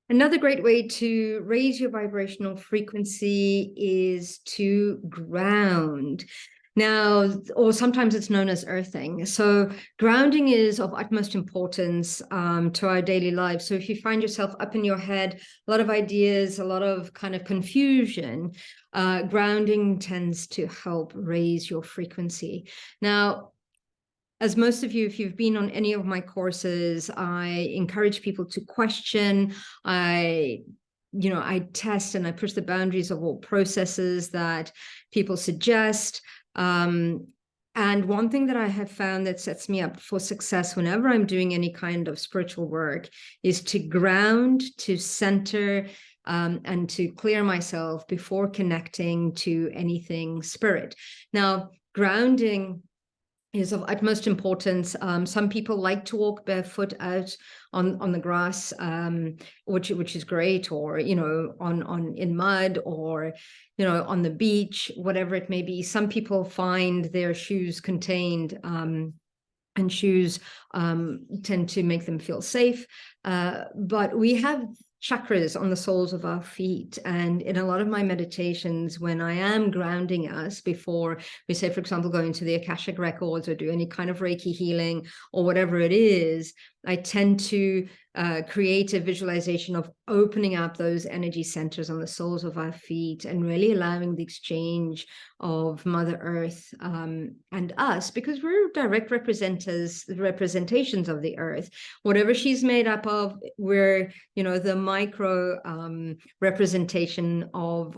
Another great way to raise your vibrational frequency is to ground. Now, or sometimes it's known as earthing. So grounding is of utmost importance to our daily lives. So if you find yourself up in your head, a lot of ideas, a lot of kind of confusion, grounding tends to help raise your frequency. Now, as most of you, if you've been on any of my courses, I encourage people to question. I test and I push the boundaries of all processes that people suggest. And one thing that I have found that sets me up for success whenever I'm doing any kind of spiritual work is to ground, to center, and to clear myself before connecting to anything spirit. Now, grounding is of utmost importance. Some people like to walk barefoot out on the grass, which is great, or on in mud, or on the beach, whatever it may be. Some people find their shoes contained, and shoes tend to make them feel safe. But we have chakras on the soles of our feet. And in a lot of my meditations, when I am grounding us before we say, for example, go into the Akashic Records or do any kind of Reiki healing or whatever it is, I tend to create a visualization of opening up those energy centers on the soles of our feet and really allowing the exchange of Mother Earth and us, because we're direct representations of the Earth. Whatever she's made up of, we're, the micro representation of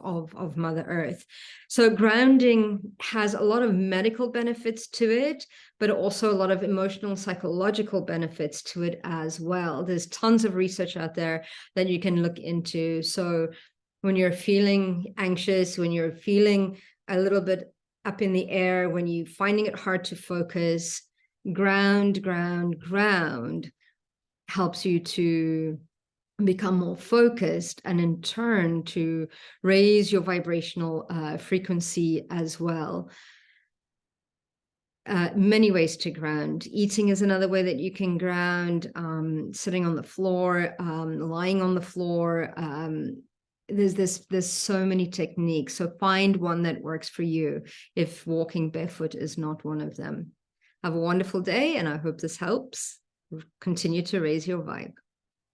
Mother Earth. So grounding has a lot of medical benefits to it, but also a lot of emotional, psychological benefits to it as well. There's tons of research out there that you can look into. So when you're feeling anxious, when you're feeling a little bit up in the air, when you're finding it hard to focus, ground helps you to become more focused, and in turn to raise your vibrational frequency as well. Many ways to ground. Eating is another way that you can ground. Sitting on the floor, lying on the floor. There's so many techniques. So find one that works for you if walking barefoot is not one of them. Have a wonderful day, and I hope this helps. Continue to raise your vibe.